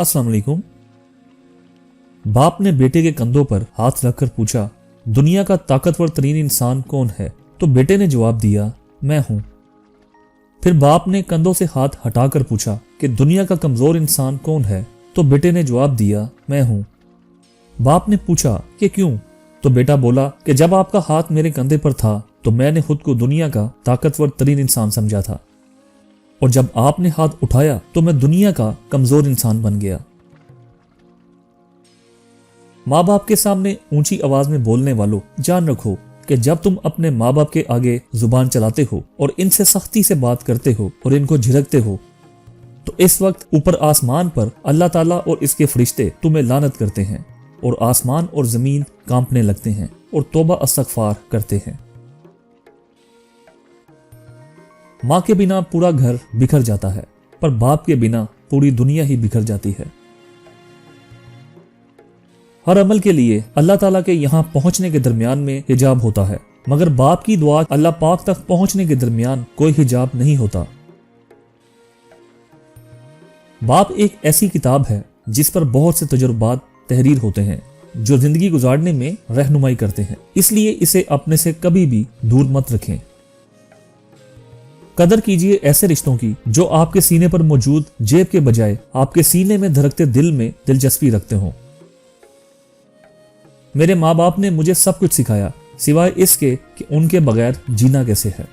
अस्सलाम वालेकुम। बाप ने बेटे के कंधों पर हाथ रखकर पूछा, दुनिया का ताकतवर तरीन इंसान कौन है? तो बेटे ने जवाब दिया, मैं हूं। फिर बाप ने कंधों से हाथ हटाकर पूछा कि दुनिया का कमजोर इंसान कौन है? तो बेटे ने जवाब दिया, मैं हूं। बाप ने पूछा कि क्यों? तो बेटा बोला कि जब आपका हाथ मेरे कंधे पर था तो मैंने खुद को दुनिया का ताकतवर तरीन इंसान समझा था, और जब आपने हाथ उठाया तो मैं दुनिया का कमजोर इंसान बन गया। माँ बाप के सामने ऊंची आवाज में बोलने वालों, जान रखो कि जब तुम अपने माँ बाप के आगे जुबान चलाते हो और इनसे सख्ती से बात करते हो और इनको झिड़कते हो, तो इस वक्त ऊपर आसमान पर अल्लाह ताला और इसके फरिश्ते तुम्हें लानत करते हैं और आसमान और जमीन कांपने लगते हैं और तौबा इस्तगफार करते हैं। माँ के बिना पूरा घर बिखर जाता है, पर बाप के बिना पूरी दुनिया ही बिखर जाती है। हर अमल के लिए अल्लाह ताला के यहाँ पहुंचने के दरमियान में हिजाब होता है, मगर बाप की दुआ अल्लाह पाक तक पहुंचने के दरमियान कोई हिजाब नहीं होता। बाप एक ऐसी किताब है जिस पर बहुत से तजुर्बात तहरीर होते हैं जो जिंदगी गुजारने में रहनुमाई करते हैं, इसलिए इसे अपने से कभी भी दूर मत रखें। कदर कीजिए ऐसे रिश्तों की जो आपके सीने पर मौजूद जेब के बजाय आपके सीने में धड़कते दिल में दिलचस्पी रखते हों। मेरे माँ बाप ने मुझे सब कुछ सिखाया सिवाय इसके कि उनके बगैर जीना कैसे है।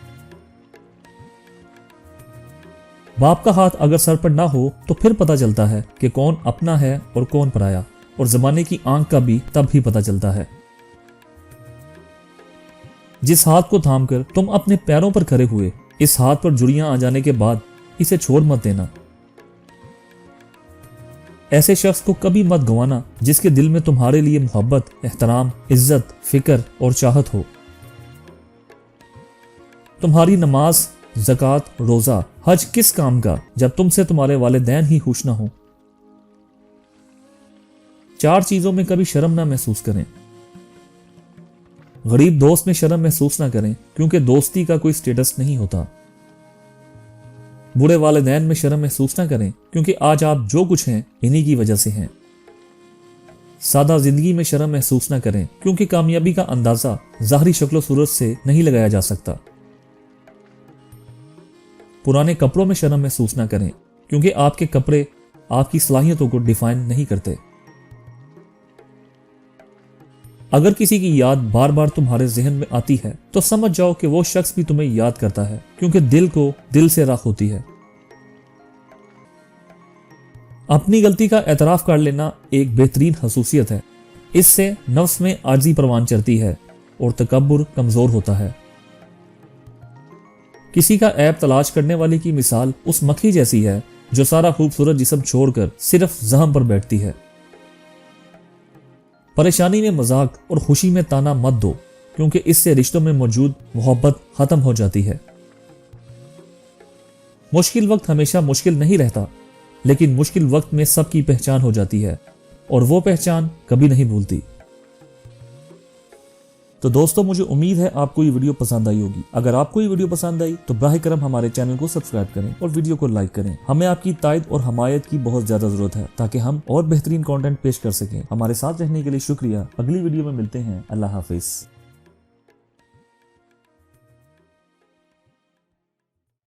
बाप का हाथ अगर सर पर ना हो तो फिर पता चलता है कि कौन अपना है और कौन पराया, और जमाने की आंख का भी तब ही पता चलता है। जिस हाथ को थामकर तुम अपने पैरों पर खड़े हुए, इस हाथ पर जुड़ियां आ जाने के बाद इसे छोड़ मत देना। ऐसे शख्स को कभी मत गंवाना जिसके दिल में तुम्हारे लिए मोहब्बत, एहतराम, इज्जत, फिक्र और चाहत हो। तुम्हारी नमाज, ज़कात, रोजा, हज किस काम का जब तुमसे तुम्हारे वालिदैन ही खुश ना हो। 4 चीजों में कभी शर्म ना महसूस करें। गरीब दोस्त में शर्म महसूस ना करें, क्योंकि दोस्ती का कोई स्टेटस नहीं होता। बुरे वालिदैन में शर्म महसूस ना करें, क्योंकि आज आप जो कुछ हैं इन्हीं की वजह से हैं। सादा जिंदगी में शर्म महसूस ना करें, क्योंकि कामयाबी का अंदाजा ज़ाहरी शक्ल सूरत से नहीं लगाया जा सकता। पुराने कपड़ों में शर्म महसूस ना करें, क्योंकि आपके कपड़े आपकी सलाहियतों को डिफाइन नहीं करते। अगर किसी की याद बार बार तुम्हारे जहन में आती है तो समझ जाओ कि वो शख्स भी तुम्हें याद करता है, क्योंकि दिल को दिल से राख होती है। अपनी गलती का एतराफ कर लेना एक बेहतरीन खसूसियत है। इससे नफ्स में आजिज़ी परवान चढ़ती है और तकब्बुर कमजोर होता है। किसी का ऐब तलाश करने वाले की मिसाल उस मक्खी जैसी है जो सारा खूबसूरत जिस्म छोड़कर सिर्फ जहम पर बैठती है। परेशानी में मजाक और खुशी में ताना मत दो, क्योंकि इससे रिश्तों में मौजूद मोहब्बत खत्म हो जाती है। मुश्किल वक्त हमेशा मुश्किल नहीं रहता, लेकिन मुश्किल वक्त में सबकी पहचान हो जाती है, और वो पहचान कभी नहीं भूलती। तो दोस्तों, मुझे उम्मीद है आपको ये वीडियो पसंद आई होगी। अगर आपको ये वीडियो पसंद आई तो बराह करम हमारे चैनल को सब्सक्राइब करें और वीडियो को लाइक करें। हमें आपकी तायद और हमायत की बहुत ज्यादा जरूरत है ताकि हम और बेहतरीन कंटेंट पेश कर सकें। हमारे साथ रहने के लिए शुक्रिया। अगली वीडियो में मिलते हैं। अल्लाह हाफिज।